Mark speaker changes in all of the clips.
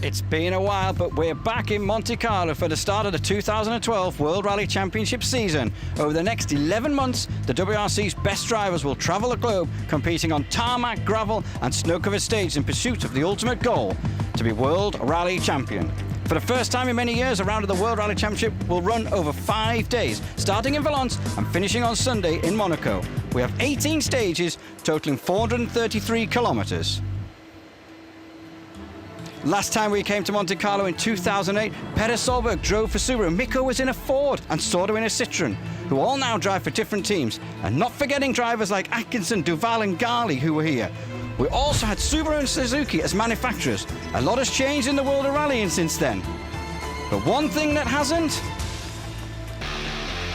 Speaker 1: It's been a while, but we're back in Monte Carlo for the start of the 2012 World Rally Championship season. Over the next 11 months, the WRC's best drivers will travel the globe, competing on tarmac, gravel and snow-covered stages in pursuit of the ultimate goal, to be World Rally Champion. For the first time in many years, a round of the World Rally Championship will run over 5 days, starting in Valence and finishing on Sunday in Monaco. We have 18 stages, totaling 433 kilometers. Last time we came to Monte Carlo in 2008, Peter Solberg drove for Subaru, Mikko was in a Ford and Sordo in a Citroen, who all now drive for different teams. And not forgetting drivers like Atkinson, Duval and Gali who were here. We also had Subaru and Suzuki as manufacturers. A lot has changed in the world of rallying since then. But one thing that hasn't?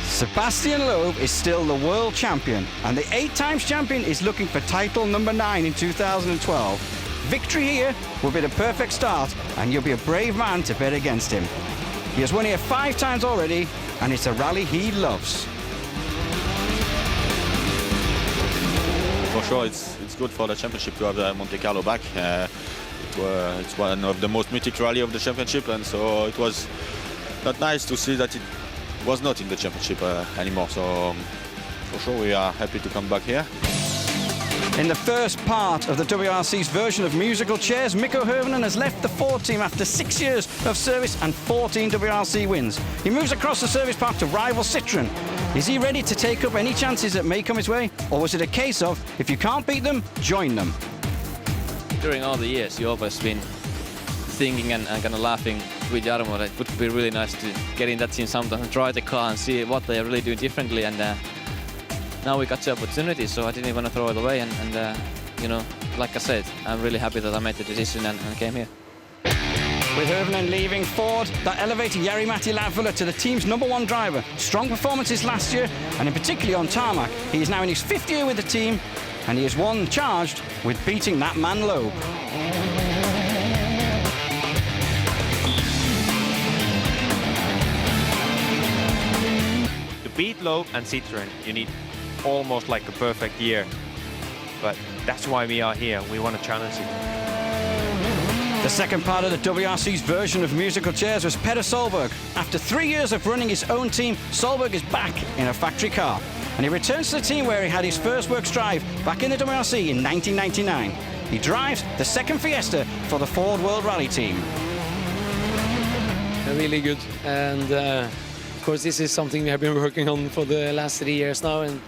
Speaker 1: Sebastian Loeb is still the world champion, and the 8 times champion is looking for title number 9 in 2012. Victory here will be the perfect start, and you'll be a brave man to bet against him. He has won here 5 times already, and it's a rally he loves.
Speaker 2: For sure, it's good for the championship to have Monte Carlo back. It's one of the most mythic rally of the championship, and so it was not nice to see that it was not in the championship anymore. So for sure, we are happy to come back here.
Speaker 1: In the first part of the WRC's version of musical chairs, Mikko Hirvonen has left the Ford team after 6 years of service and 14 WRC wins. He moves across the service park to rival Citroen. Is he ready to take up any chances that may come his way? Or was it a case of, if you can't beat them, join them?
Speaker 3: During all the years, you've always been thinking and kind of laughing with Jarmo that it would be really nice to get in that team sometime and try the car and see what they are really doing differently. And now we got the opportunity, so I didn't want to throw it away. And you know, like I said, I'm really happy that I made the decision and came here.
Speaker 1: With Hirvonen leaving Ford, that elevated Jari-Matti Latvala to the team's #1 driver. Strong performances last year, and in particularly on tarmac. He is now in his 5th year with the team, and he is one charged with beating that man Loeb.
Speaker 4: To beat Loeb and Citroen, you need almost like a perfect year. But that's why we are here. We want to challenge it.
Speaker 1: The second part of the WRC's version of musical chairs was Peter Solberg. After 3 years of running his own team, Solberg is back in a factory car. And he returns to the team where he had his first works drive back in the WRC in 1999. He drives the second Fiesta for the Ford World Rally team.
Speaker 5: Really good, and of course this is something we have been working on for the last 3 years now, and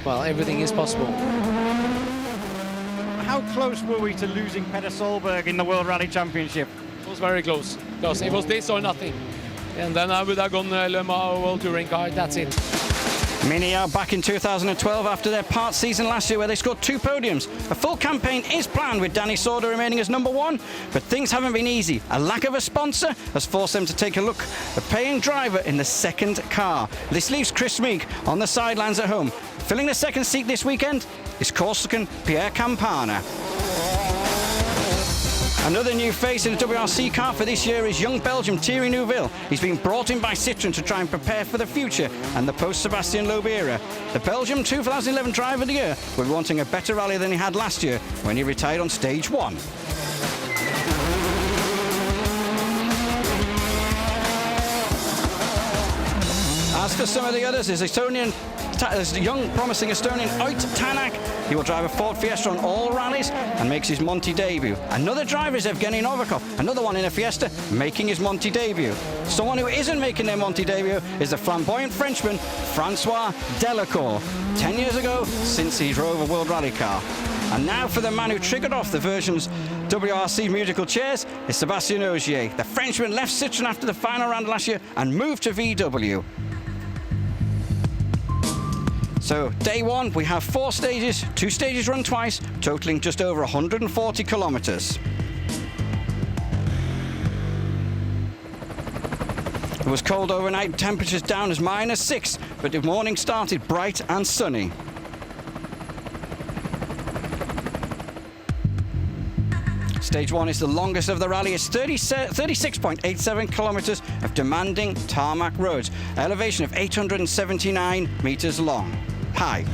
Speaker 5: well, everything is possible.
Speaker 1: How close were we to losing Peter Solberg in the World Rally Championship?
Speaker 5: It was very close, because it was this or nothing, and then I would have gone Le Mans World Touring Car. That's it.
Speaker 1: Mini are back in 2012 after their part season last year where they scored 2 podiums. A full campaign is planned with Danny Sordo remaining as #1, but things haven't been easy. A lack of a sponsor has forced them to take a look at paying driver in the second car. This leaves Chris Meek on the sidelines at home. Filling the second seat this weekend is Corsican Pierre Campana. Another new face in the WRC car for this year is young Belgium Thierry Neuville. He's been brought in by Citroen to try and prepare for the future and the post-Sebastian Loeb era. The Belgium 2011 Driver of the Year will be wanting a better rally than he had last year when he retired on stage 1. As for some of the others, there's a young, promising Estonian Uit Tanak. He will drive a Ford Fiesta on all rallies and makes his Monte debut. Another driver is Evgeny Novikov, another one in a Fiesta, making his Monte debut. Someone who isn't making their Monte debut is the flamboyant Frenchman, Francois Delacour. 10 years ago, since he drove a World Rally car. And now for the man who triggered off the version's WRC musical chairs is Sébastien Ogier. The Frenchman left Citroen after the final round last year and moved to VW. So, day 1, we have 4 stages, 2 stages run twice, totaling just over 140 kilometers. It was cold overnight, temperatures down as -6, but the morning started bright and sunny. Stage 1 is the longest of the rally. It's 36.87 kilometers of demanding tarmac roads, elevation of 879 meters long. High.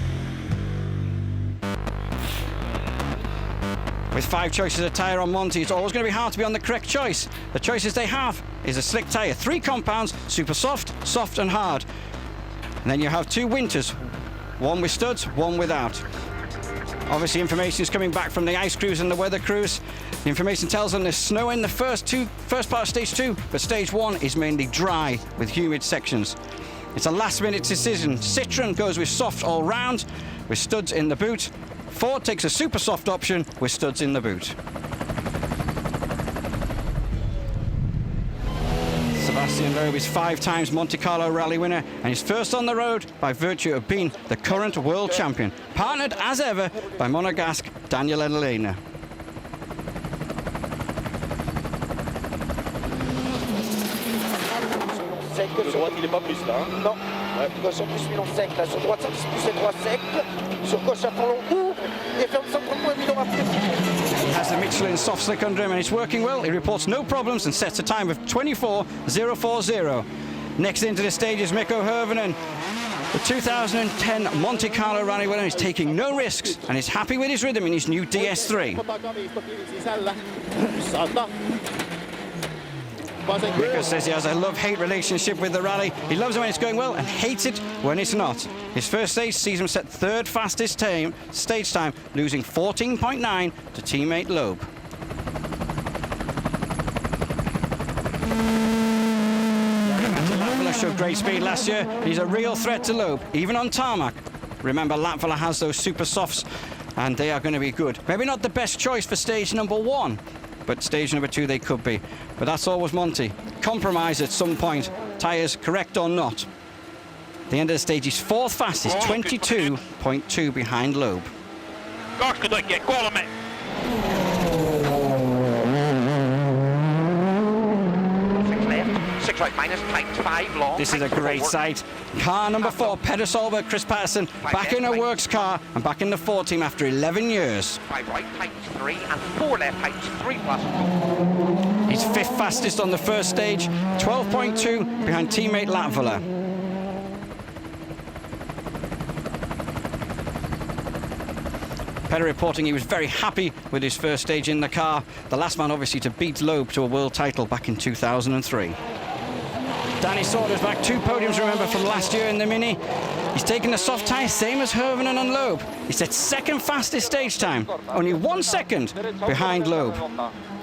Speaker 1: With 5 choices of tyre on Monte, it's always going to be hard to be on the correct choice. The choices they have is a slick tyre, 3 compounds, super soft, soft and hard. And then you have 2 winters, one with studs, one without. Obviously information is coming back from the ice crews and the weather crews. The information tells them there's snow in the first part of stage 2, but stage 1 is mainly dry with humid sections. It's a last-minute decision. Citroën goes with soft all round with studs in the boot. Ford takes a super soft option with studs in the boot. Sebastian Loeb is 5 times Monte Carlo rally winner and is first on the road by virtue of being the current world champion, partnered as ever by Monegasque Daniel Elena.
Speaker 6: Sur droite, il n'est pas plus là. Non, gauche en plus, Milan sec. Là, sur droite, ça plus et droit sec. Sur gauche, à fond long, ouvre. Et ferme centre point, Milan après.
Speaker 1: He has the Michelin soft slick under him and it's working well. He reports no problems and sets a time of 24.040. Next into the stage is Mikko Hirvonen. The 2010 Monte Carlo rally winner is taking no risks and is happy with his rhythm in his new DS3. Mikko says he has a love-hate relationship with the rally. He loves it when it's going well and hates it when it's not. His first stage sees him set 3rd fastest stage time, losing 14.9 to teammate Loeb. Latvala showed great speed last year. He's a real threat to Loeb, even on tarmac. Remember, Latvala has those super softs, and they are going to be good. Maybe not the best choice for stage number 1, but stage number 2 they could be. But that's always Monte. Compromise at some point, tyres correct or not. At the end of the stage, he's 4th fastest, 22.2 behind Loeb.
Speaker 6: 6 right minus, tight 5 long.
Speaker 1: This is a great sight. Car number 4, Petter Solberg, Chris Patterson, back in a works car and back in the 4 team after 11 years.
Speaker 6: 5 right, tight 3 and 4 left, tight 3 plus.
Speaker 1: He's 5th fastest on the first stage, 12.2 behind teammate Latvala. Petter reporting he was very happy with his first stage in the car. The last man obviously to beat Loeb to a world title back in 2003. Danny Saunders back, 2 podiums, remember, from last year in the Mini. He's taken the soft tyre, same as Hirvonen and Loeb. He set 2nd fastest stage time, only 1 second behind Loeb.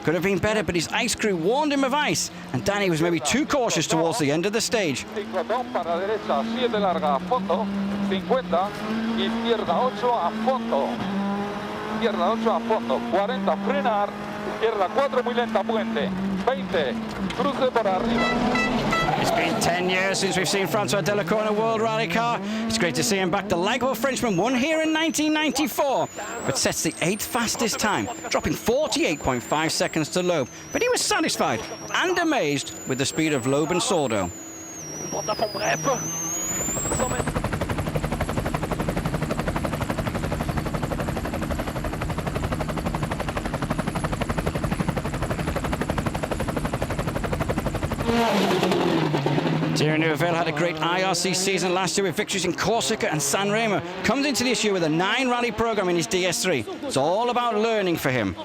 Speaker 1: Could have been better, but his ice crew warned him of ice, and Danny was maybe too cautious towards the end of the stage.
Speaker 7: Izquierda 8 a fondo, 40 frenar, izquierda 4 muy lenta, puente, 20, cruce por arriba.
Speaker 1: It's been 10 years since we've seen Francois Delacour in a World Rally car. It's great to see him back. The likeable Frenchman won here in 1994, but sets the 8th fastest time, dropping 48.5 seconds to Loeb. But he was satisfied and amazed with the speed of Loeb and Sordo. Thierry Neuville had a great IRC season last year with victories in Corsica and San Remo. Comes into this year with a 9 rally program in his DS3. It's all about learning for him.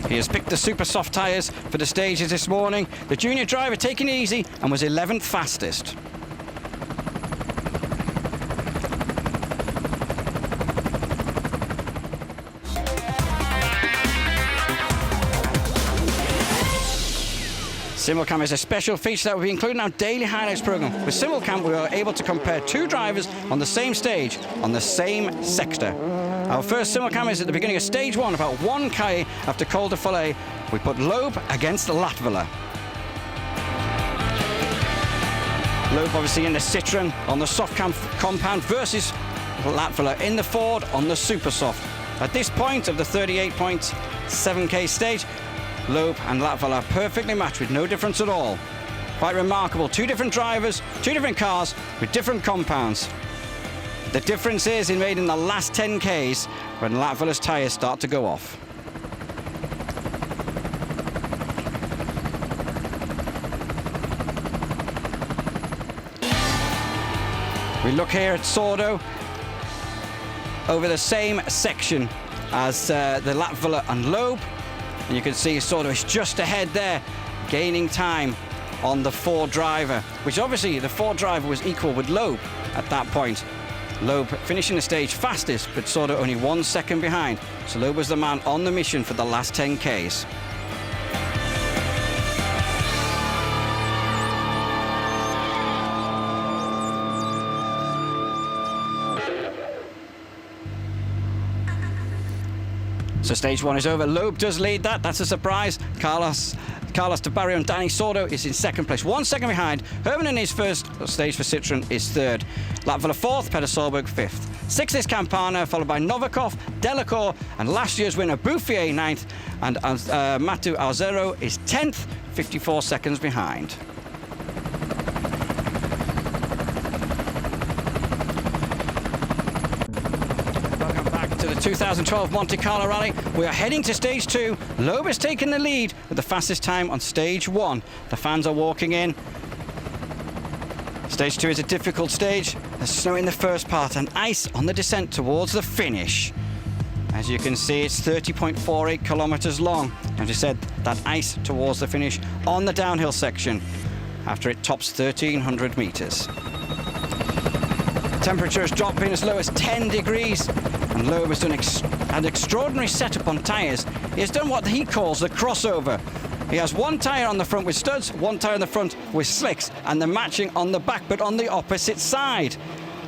Speaker 1: He has picked the super soft tyres for the stages this morning. The junior driver taking it easy and was 11th fastest. Simulcam is a special feature that will be included in our daily highlights program. With Simulcam, we are able to compare 2 drivers on the same stage, on the same sector. Our first Simulcam is at the beginning of stage 1, about 1 K after Col de Follet. We put Loeb against Latvala. Loeb obviously in the Citroën on the soft compound versus Latvala in the Ford on the super soft. At this point of the 38.7K stage, Loeb and Latvala are perfectly matched with no difference at all. Quite remarkable. 2 different drivers, 2 different cars with different compounds. The difference is made in the last 10 Ks when Latvala's tyres start to go off. We look here at Sordo over the same section as the Latvala and Loeb, and you can see Sordo is just ahead there, gaining time on the Ford driver, which obviously the Ford driver was equal with Loeb at that point. Loeb finishing the stage fastest, but Sordo only 1 second behind. So Loeb was the man on the mission for the last 10Ks. So stage 1 is over. Loeb does lead that. That's a surprise. Carlos de Barrio and Danny Sordo is in second place. 1 second behind. Herman in his first stage for Citroen is third. Latvala fourth, Peter Solberg fifth. Sixth is Campana, followed by Novikov, Delacour, and last year's winner Bouffier ninth, and Matu Alzero is 10th, 54 seconds behind. To the 2012 Monte Carlo Rally. We are heading to stage 2. Loeb has taken the lead with the fastest time on stage 1. The fans are walking in. Stage 2 is a difficult stage. There's snow in the first part and ice on the descent towards the finish. As you can see, it's 30.48 kilometers long. As I said, that ice towards the finish on the downhill section after it tops 1,300 meters. Temperature has dropped in as low as 10 degrees. And Loeb has done an extraordinary setup on tyres. He has done what he calls the crossover. He has one tyre on the front with studs, one tyre on the front with slicks, and the matching on the back, but on the opposite side.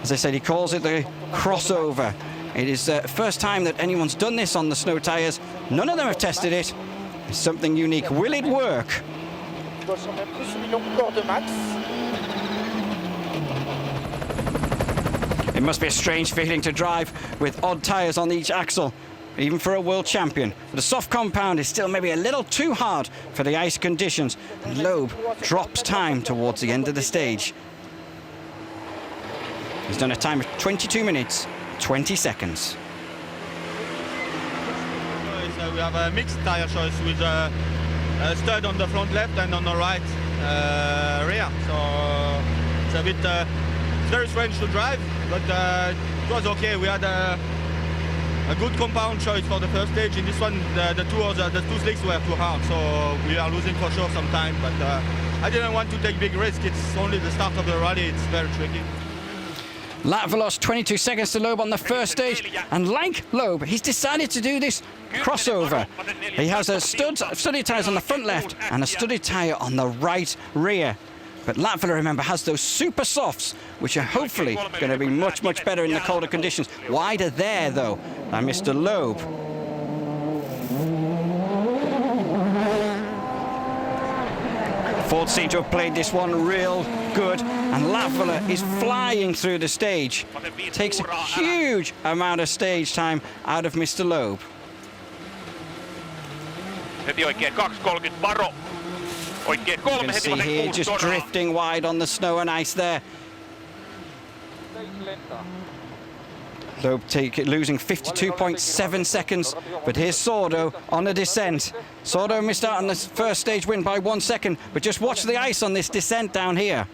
Speaker 1: As I said, he calls it the crossover. It is the first time that anyone's done this on the snow tyres. None of them have tested it. It's something unique. Will it work? It must be a strange feeling to drive with odd tyres on each axle, even for a world champion. The soft compound is still maybe a little too hard for the ice conditions. And Loeb drops time towards the end of the stage. He's done a time of 22 minutes, 20 seconds.
Speaker 2: We have a mixed tyre choice with a stud on the front left and on the right rear. So it's a bit very strange to drive, but it was okay. We had a good compound choice for the first stage. In this one, the two slicks were too hard, so we are losing for sure some time. But I didn't want to take big risks. It's only the start of the rally. It's very tricky.
Speaker 1: Latvala lost 22 seconds to Loeb on the first stage, and like Loeb, he's decided to do this crossover. He has a studded tyres on the front left and a studded tyre on the right rear. But Latvala, remember, has those super softs, which are hopefully going to be much, much better in the colder conditions. Wider there, though, than Mr. Loeb. Ford seem to have played this one real good, and Latvala is flying through the stage. Takes a huge amount of stage time out of Mr. Loeb. You can see here just drifting wide on the snow and ice there. Loeb losing 52.7 seconds, but here's Sordo on the descent. Sordo missed out on the first stage win by 1 second, but just watch the ice on this descent down here.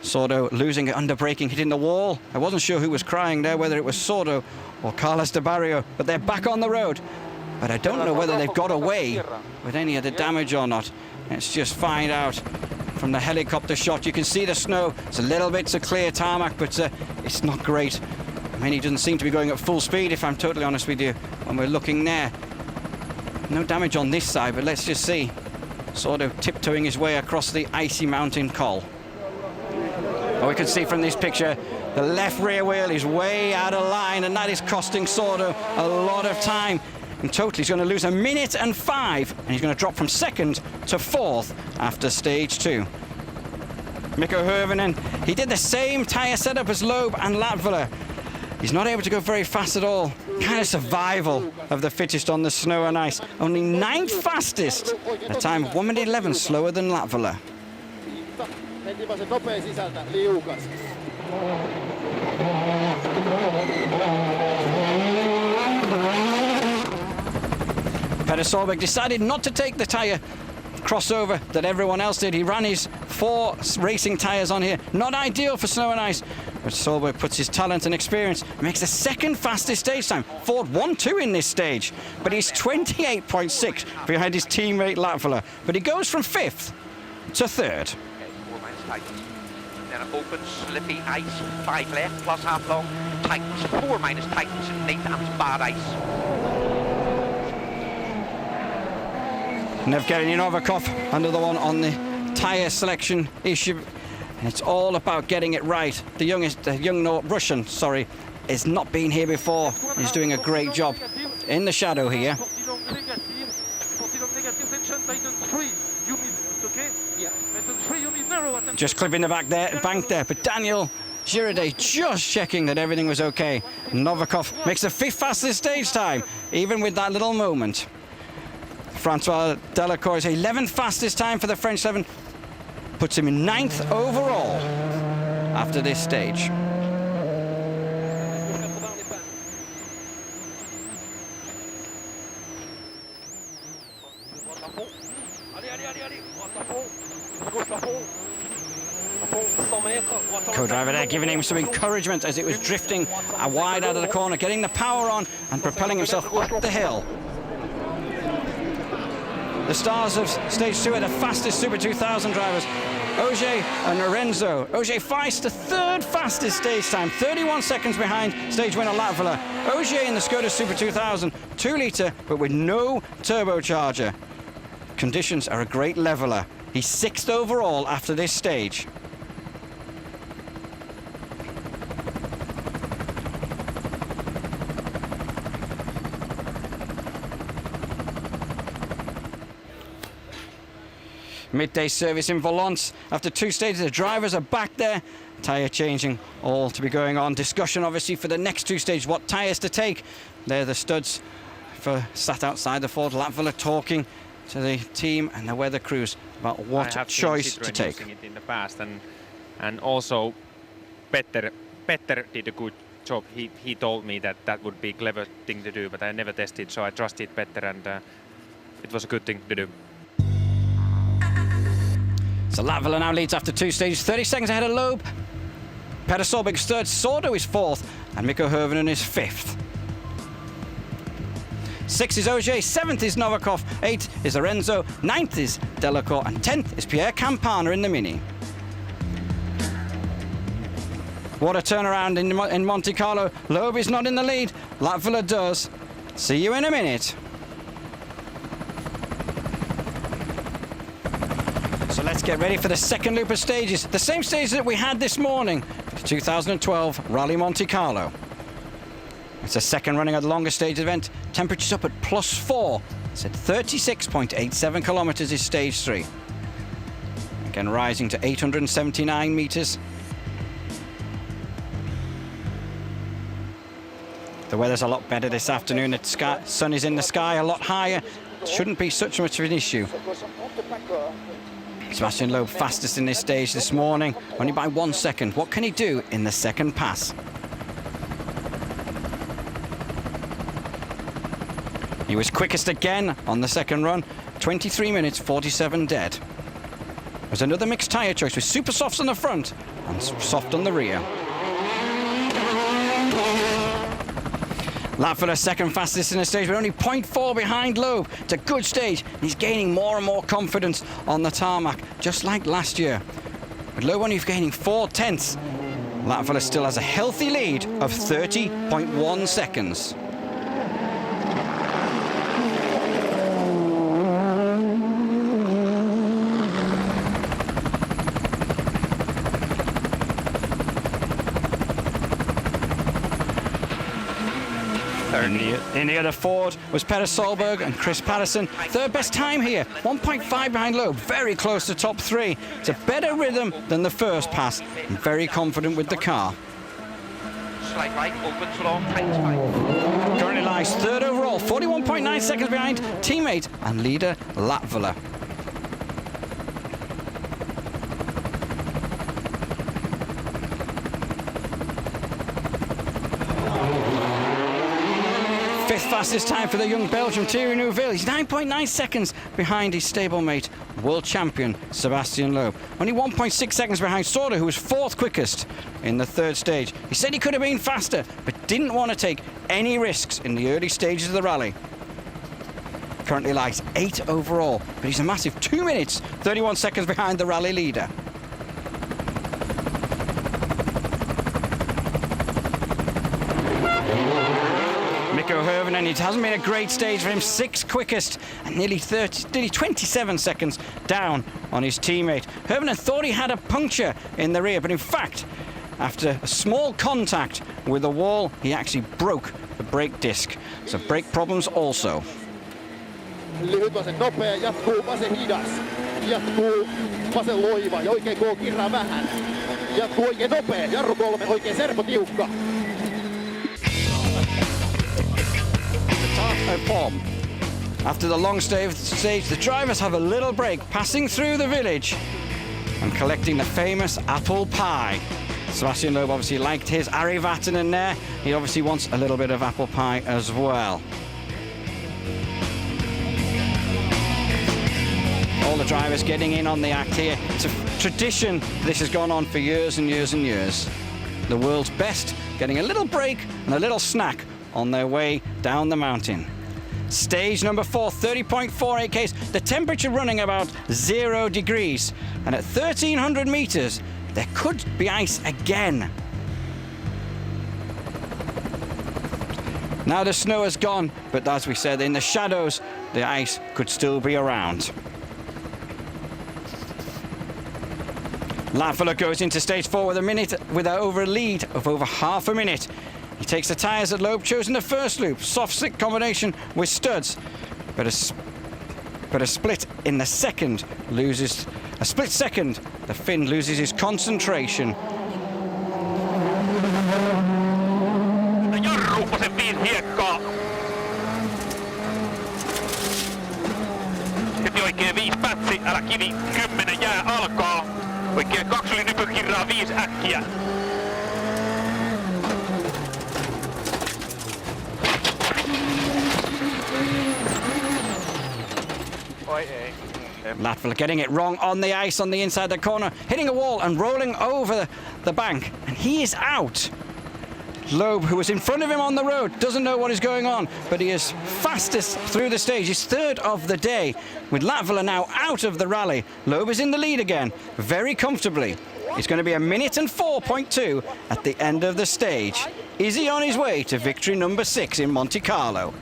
Speaker 1: Sordo losing it under braking, hitting the wall. I wasn't sure who was crying there, whether it was Sordo or Carlos de Barrio, but they're back on the road. But I don't know whether they've got away with any of the damage or not. Let's just find out from the helicopter shot. You can see the snow. It's a little bit to clear tarmac, but it's not great. I mean, he doesn't seem to be going at full speed, if I'm totally honest with you, when we're looking there. No damage on this side, but let's just see. Sort of tiptoeing his way across the icy mountain col. Well, we can see from this picture, the left rear wheel is way out of line, and that is costing Sordo a lot of time. In total, he's going to lose 1 minute and 5, and he's going to drop from second to fourth after stage 2. Mikko Hirvonen, he did the same tyre setup as Loeb and Latvala. He's not able to go very fast at all. Kind of survival of the fittest on the snow and ice. Only 9th fastest, a time of 1 minute 11 slower than Latvala. Peter Solberg decided not to take the tyre crossover that everyone else did. He ran his 4 racing tyres on here. Not ideal for snow and ice, but Solberg puts his talent and experience, makes the second fastest stage time. Ford 1-2 in this stage, but he's 28.6 behind his teammate Latvala. But he goes from 5th to 3rd.
Speaker 6: Then open, slippy ice, 5 left, plus half long, tightens, 4 minus tightens, and 8 amps bad ice.
Speaker 1: Evgeny Novikov, another one on the tyre selection issue. And it's all about getting it right. The young Russian, has not been here before. He's doing a great job in the shadow here. Just clipping the bank there, but Daniel Girardet just checking that everything was okay. Novikov makes the 5th fastest stage time, even with that little moment. Francois Delacour's 11th fastest time for the French 7 puts him in 9th overall after this stage. Co-driver there giving him some encouragement as it was drifting wide out of the corner, getting the power on and propelling himself up the hill. The stars of stage 2 are the fastest Super 2000 drivers, Ogier and Lorenzo. Ogier Feist, the 3rd fastest stage time, 31 seconds behind stage winner Latvala. Ogier in the Skoda Super 2000, 2 litre, but with no turbocharger. Conditions are a great leveler. He's 6th overall after this stage. Midday service in Valence. After 2 stages, the drivers are back there. Tyre changing all to be going on. Discussion obviously for the next 2 stages, what tyres to take. They're the studs sat outside the Ford Latvala talking to the team and the weather crews about what choice to take.
Speaker 4: Using it in the past, and also Petter did a good job. He told me that that would be a clever thing to do, but I never tested, so I trusted Petter, and it was a good thing to do.
Speaker 1: So Latvala now leads after 2 stages, 30 seconds ahead of Loeb. Petter Solberg's 3rd, Sordo is 4th, and Mikko Hirvonen is 5th. 6th is Ogier, 7th is Novikov, 8th is Lorenzo, 9th is Delacour, and 10th is Pierre Campana in the Mini. What a turnaround in Monte Carlo. Loeb is not in the lead, Latvala does. See you in a minute. So let's get ready for the second loop of stages. The same stage that we had this morning, the 2012 Rally Monte Carlo. It's a second running of the longest stage event. Temperatures up at +4. It's at 36.87 kilometers is stage 3. Again, rising to 879 meters. The weather's a lot better this afternoon. The sun is in the sky a lot higher. Shouldn't be such much of an issue. Sebastian Loeb fastest in this stage this morning, only by 1 second. What can he do in the second pass? He was quickest again on the second run, 23 minutes 47 dead. There's another mixed tyre choice with super softs on the front and soft on the rear. Latvala second fastest in the stage, but only 0.4 behind Loeb. It's a good stage. He's gaining more and more confidence on the tarmac, just like last year. With Loeb only gaining 4/10, Latvala still has a healthy lead of 30.1 seconds. In the other Ford was Petter Solberg and Chris Patterson. 3rd best time here, 1.5 behind Loeb, very close to top 3. It's a better rhythm than the first pass, and very confident with the car.
Speaker 6: Slight right, opens long, tightens 5.
Speaker 1: Currently lies 3rd overall, 41.9 seconds behind teammate and leader Latvala. fastest time for the young Belgian Thierry Neuville. He's 9.9 seconds behind his stablemate, world champion Sebastian Loeb. Only 1.6 seconds behind Sordo, who was fourth quickest in the third stage. He said he could have been faster, but didn't want to take any risks in the early stages of the rally. Currently lies 8th overall, but he's a massive 2 minutes, 31 seconds behind the rally leader. Mikko Hirvonen, it hasn't been a great stage for him, 6th quickest and nearly 27 seconds down on his teammate. Hirvonen thought he had a puncture in the rear, but in fact, after a small contact with the wall, he actually broke the brake disc. So brake problems also.
Speaker 6: Lyhyt vasen nopea, jatkuu vasen hidas. Jatkuu vasen loiva ja oikein K-kirraa vähän. Jatkuu oikein nopea, jarru 3, oikein serpo tiukka.
Speaker 1: Palm. After the long stage, the drivers have a little break, passing through the village and collecting the famous apple pie. Sebastian Loeb obviously liked his Ari Vatanen there. He obviously wants a little bit of apple pie as well. All the drivers getting in on the act here. It's a tradition. This has gone on for years and years and years. The world's best getting a little break and a little snack on their way down the mountain. Stage number 4, 30.48 Ks. The temperature running about 0 degrees. And at 1,300 meters, there could be ice again. Now the snow has gone, but as we said, in the shadows, the ice could still be around. Latvala goes into stage 4 with a lead of over half a minute. He takes the tyres that Loeb chose in the first loop, soft slick combination with studs, but a split in the second loses a split second. The Finn loses his concentration.
Speaker 8: Jarru vasen 5 hiekkaa. Heti oikein 5 pätsi, älä kivi, 10 jää alkaa. Oikein 2 yli nypykirraa, 5 äkkiä.
Speaker 1: Latvala getting it wrong on the ice on the inside the corner, hitting a wall and rolling over the bank, and he is out. Loeb, who was in front of him on the road, doesn't know what is going on, but he is fastest through the stage. He's third of the day. With Latvala now out of the rally, Loeb is in the lead again, very comfortably. It's going to be 1 minute and 4.2 at the end of the stage. Is he on his way to victory number 6 in Monte Carlo?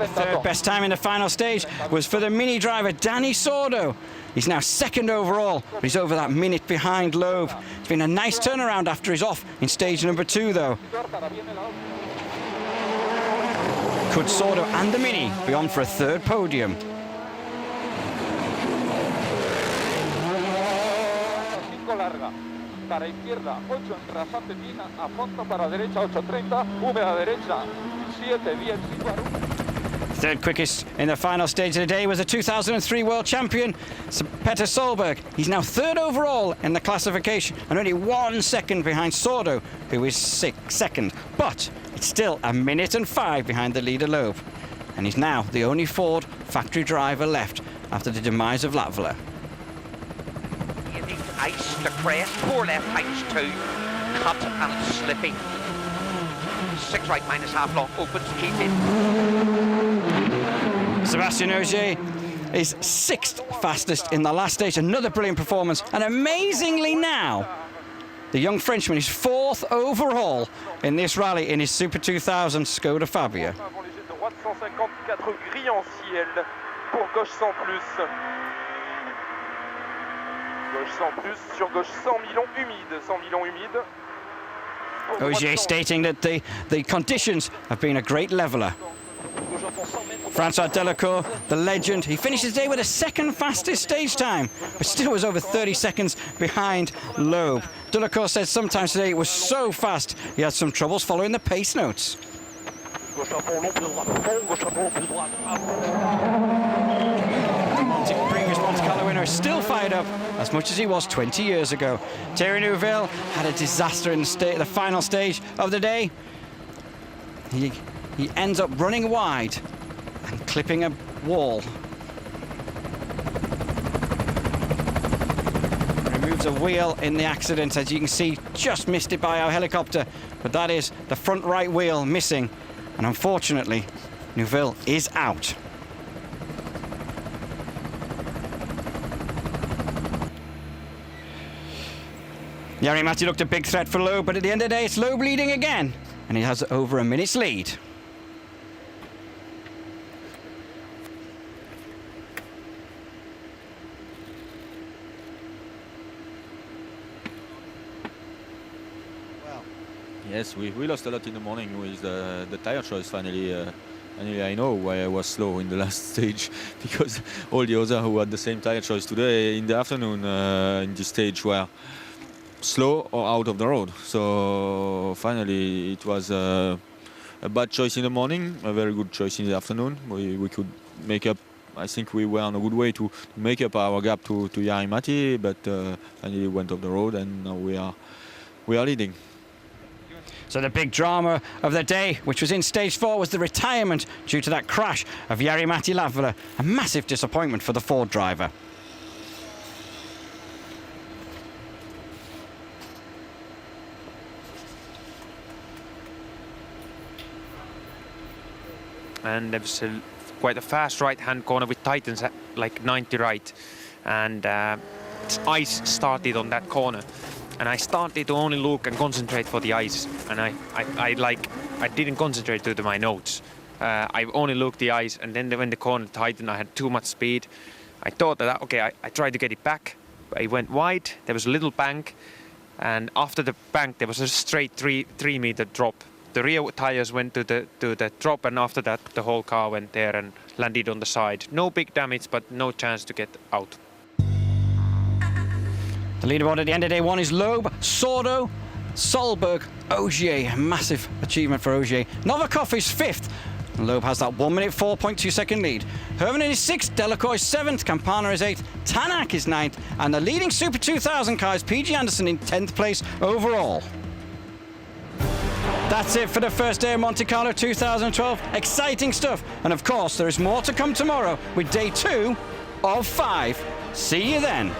Speaker 1: The third best time in the final stage was for the Mini driver Danny Sordo. He's now 2nd overall, but he's over that minute behind Loeb. It's been a nice turnaround after he's off in stage number 2 though. Could Sordo and the Mini be on for a 3rd podium?
Speaker 7: Para izquierda, 8 en rasante fina, a fondo para derecha, 8.30, húmeda derecha, 7.10, 5.
Speaker 1: Third quickest in the final stage of the day was the 2003 world champion, Petter Solberg. He's now 3rd overall in the classification and only 1 second behind Sordo, who is 2nd. But it's still 1 minute and 5 behind the leader Loeb. And he's now the only Ford factory driver left after the demise of Latvala.
Speaker 8: Ice to crest, 4 left, tightens 2, cut and slippy. 6 right, minus half long, opens, keep in.
Speaker 1: Sebastian Ogier is 6th fastest in the last stage. Another brilliant performance. And amazingly now, the young Frenchman is 4th overall in this rally in his Super 2000 Skoda Fabia.
Speaker 7: Avant les jets droite, 154 gris en ciel pour gauche 100 plus. Gauche 100 plus, sur gauche 100 millions humide, 100 millions humide.
Speaker 1: Ogier stating that the conditions have been a great leveller. Francois Delacour, the legend, he finished his day with a 2nd fastest stage time, but still was over 30 seconds behind Loeb. Delacour said sometimes today it was so fast he had some troubles following the pace notes. Previous Monte Carlo winner Italiano is still fired up as much as he was 20 years ago. Thierry Neuville had a disaster in the final stage of the day. He ends up running wide and clipping a wall. Removes a wheel in the accident, as you can see, just missed it by our helicopter, but that is the front right wheel missing, and unfortunately Neuville is out. Jari-Matti looked a big threat for Loeb, but at the end of the day it's Loeb leading again, and he has over a minute's lead.
Speaker 2: Yes, we lost a lot in the morning with the tire choice. Finally, I know why I was slow in the last stage, because all the others who had the same tire choice today in the afternoon in this stage were slow or out of the road. So finally it was a bad choice in the morning, a very good choice in the afternoon. We could make up. I think we were on a good way to make up our gap to Jari-Matti, but finally went off the road, and now we are leading.
Speaker 1: So the big drama of the day, which was in stage 4, was the retirement due to that crash of Jari-Matti Lavvala. A massive disappointment for the Ford driver.
Speaker 4: And there was quite a fast right-hand corner with tightens at like 90 right, and ice started on that corner. And I started to only look and concentrate for the ice, and I didn't concentrate to my notes. I only looked the ice, and then when the corner tightened, I had too much speed. I thought that okay, I tried to get it back. I went wide. There was a little bank, and after the bank there was a straight 3 meter drop. The rear tires went to the drop, and after that the whole car went there and landed on the side. No big damage, but no chance to get out.
Speaker 1: The leaderboard at the end of day 1 is Loeb, Sordo, Solberg, Ogier. Massive achievement for Ogier. Novikov is 5th. Loeb has that 1 minute 4.2 second lead. Hervonen is 6th, Delacour is 7th, Campana is 8th, Tanak is 9th, and the leading Super 2000 car is PG Anderson in 10th place overall. That's it for the first day of Monte Carlo 2012. Exciting stuff. And of course, there is more to come tomorrow with day 2 of 5. See you then.